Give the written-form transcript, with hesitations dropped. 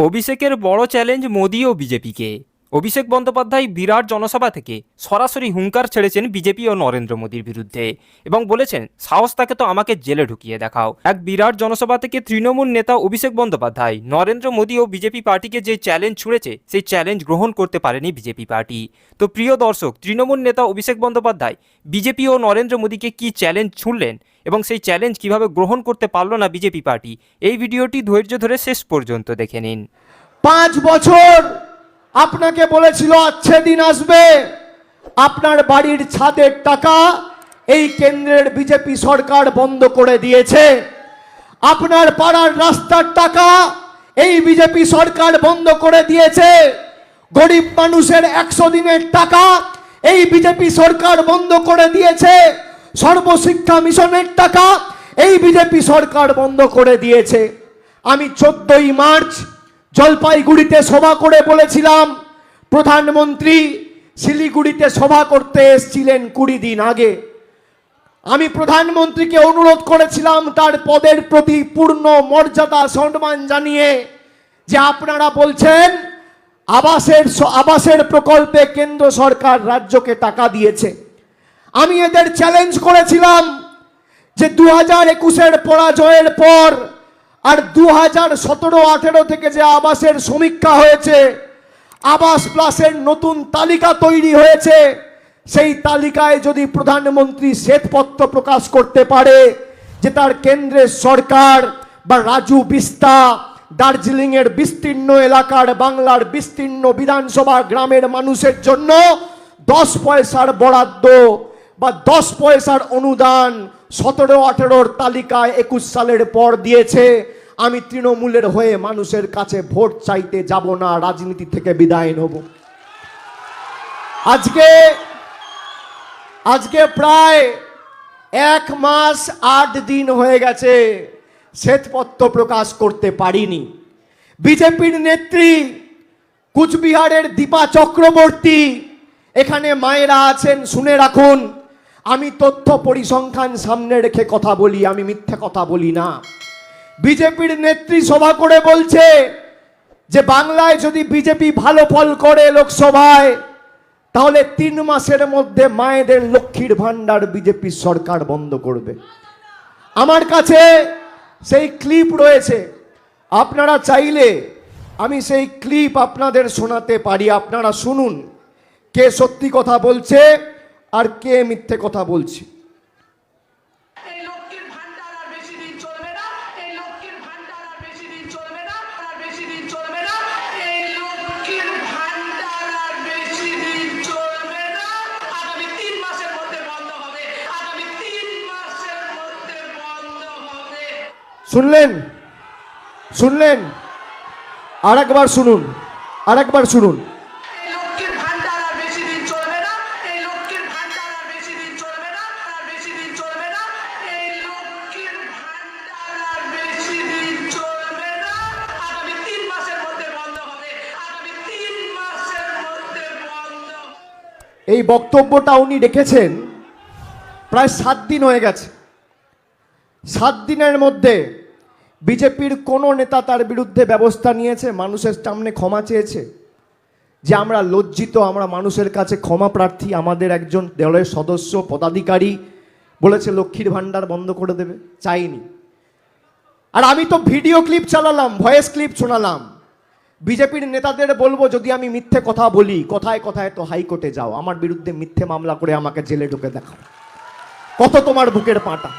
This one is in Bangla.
অভিষেকের বড় চ্যালেঞ্জ মোদি ও বিজেপিকে। অভিষেক বন্দ্যোপাধ্যায় বিরাট জনসভা থেকে সরাসরি হুঙ্কার ছেড়েছেন বিজেপি ও নরেন্দ্র মোদীর বিরুদ্ধে এবং বলেছেন, সাহস থাকে তো আমাকে জেলে ঢুকিয়ে দেখাও। এক বিরাট জনসভা থেকে তৃণমূল নেতা অভিষেক বন্দ্যোপাধ্যায় নরেন্দ্র মোদী ও বিজেপি পার্টিকে যে চ্যালেঞ্জ ছুঁড়েছে সেই চ্যালেঞ্জ গ্রহণ করতে পারেনি বিজেপি পার্টি। তো প্রিয় দর্শক, তৃণমূল নেতা অভিষেক বন্দ্যোপাধ্যায় বিজেপি ও নরেন্দ্র মোদীকে কি চ্যালেঞ্জ ছুঁড়লেন এবং সেই চ্যালেঞ্জ কিভাবে গ্রহণ করতে পারল না বিজেপি পার্টি, এই ভিডিওটি ধৈর্য ধরে শেষ পর্যন্ত দেখে নিন। 5 বছর আপনাকে বলেছিল আচ্ছে দিন আসবে, আপনার বাড়ির ছাদের টাকা এই কেন্দ্রের বিজেপি সরকার বন্ধ করে দিয়েছে। আপনার পাড়ার রাস্তার টাকা এই বিজেপি সরকার বন্ধ করে দিয়েছে। গরিব মানুষের 100 দিনের টাকা এই বিজেপি সরকার বন্ধ করে দিয়েছে। সর্বশিক্ষা মিশনের টাকা এই বিজেপি সরকার বন্ধ করে দিয়েছে। আমি 14ই মার্চ জলপাইগুড়িতে সভা করে বলেছিলাম, প্রধানমন্ত্রী শিলিগুড়িতে সভা করতে এসেছিলেন 20 দিন আগে। আমি প্রধানমন্ত্রীকে অনুরোধ করেছিলাম তার পদের প্রতি পূর্ণ মর্যাদা সম্মান জানিয়ে যে আপনারা বলছেন আবাসের প্রকল্পে কেন্দ্র সরকার রাজ্যকে টাকা দিয়েছে। আমি এদের চ্যালেঞ্জ করেছিলাম যে 2021-এর পরাজয়ের পর আর 2017-18 থেকে যে আবাসের সমীক্ষা হয়েছে, আবাস প্লাসের নতুন তালিকা তৈরি হয়েছে, সেই তালিকায় যদি প্রধানমন্ত্রী শ্বেতপত্র প্রকাশ করতে পারে যে তার কেন্দ্রের সরকার বা রাজু বিস্তা দার্জিলিংয়ের বিস্তীর্ণ এলাকার বাংলার বিস্তীর্ণ বিধানসভা গ্রামের মানুষের জন্য 10 পয়সার বরাদ্দ বা 10 পয়সার অনুদান 17-18-র তালিকায় 21 সালের পর দিয়েছে, আমি তৃণমূলের হয়ে মানুষের কাছে ভোট চাইতে যাব না, রাজনীতি থেকে বিদায় নেব। আজকে প্রায় 1 মাস 8 দিন হয়ে গেছে শ্বেতপত্র প্রকাশ করতে পারিনি। বিজেপির নেত্রী কুচবিহারের দীপা চক্রবর্তী, এখানে মায়েরা আছেন, শুনে রাখুন, আমি তথ্য পরিসংখ্যান সামনে রেখে কথা বলি, আমি মিথ্যে কথা বলি না। বিজেপির নেত্রী সভা করে বলছে যে বাংলায় যদি বিজেপি ভালো ফল করে লোকসভায়, তাহলে 3 মাসের মধ্যে মায়েদের লক্ষ্মীর ভান্ডার বিজেপি সরকার বন্ধ করবে। আমার কাছে সেই ক্লিপ রয়েছে, আপনারা চাইলে আমি সেই ক্লিপ আপনাদের শোনাতে পারি, আপনারা শুনুন কে সত্যি কথা বলছে আর কে মিথ্যে কথা বলছে। শুনলেন? আরেকবার শুনুন। এই বক্তব্যটা উনি রেখেছেন প্রায় 7 দিন হয়ে গেছে। 7 দিনের মধ্যে বিজেপির কোনো নেতা তার বিরুদ্ধে ব্যবস্থা নিয়েছে, মানুষের সামনে ক্ষমা চেয়েছে যে আমরা লজ্জিত, আমরা মানুষের কাছে ক্ষমা প্রার্থী, আমাদের একজন দলের সদস্য পদাধিকারী বলেছে লক্ষ্মীর ভান্ডার বন্ধ করে দেবে? চাইনি। আর আমি তো ভিডিও ক্লিপ চালালাম, ভয়েস ক্লিপ শোনালাম। বিজেপির নেতাদের বলবো, যদি আমি মিথ্যে কথা বলি, কথায় কথায় তো হাইকোর্টে যাও, আমার বিরুদ্ধে মিথ্যে মামলা করে আমাকে জেলে ঢুকে দেখাও, কত তোমার বুকের পাটা।